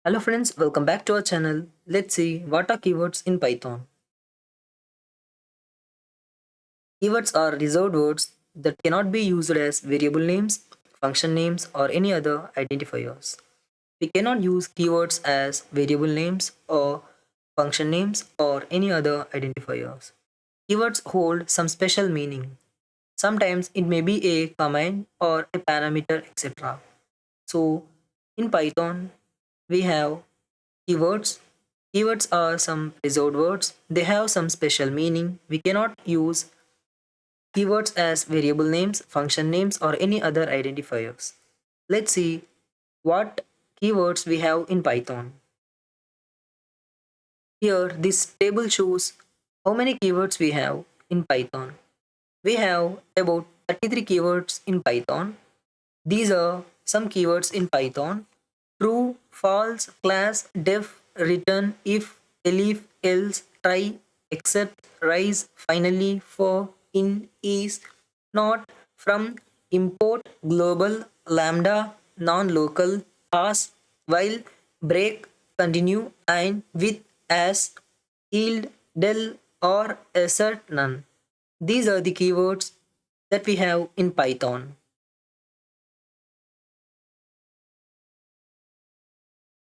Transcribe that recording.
Hello friends, welcome back to our channel. Let's see what are keywords in Python. Keywords are reserved words that cannot be used as variable names, function names, or any other identifiers. We cannot use keywords as variable names or function names or any other identifiers. Keywords hold some special meaning. Sometimes it may be a command or a parameter, etc. So in Python, we have keywords. Keywords are some reserved words. They have some special meaning. We cannot use keywords as variable names, function names, or any other identifiers. Let's see what keywords we have in Python. Here, this table shows how many keywords we have in Python. We have about 33 keywords in Python. These are some keywords in Python: true, false, class, def, return, if, elif, else, try, except, rise, finally, for, in, is, not, from, import, global, lambda, non-local, pass, while, break, continue, and with, as, yield, del, or assert, none. These are the keywords that we have in Python.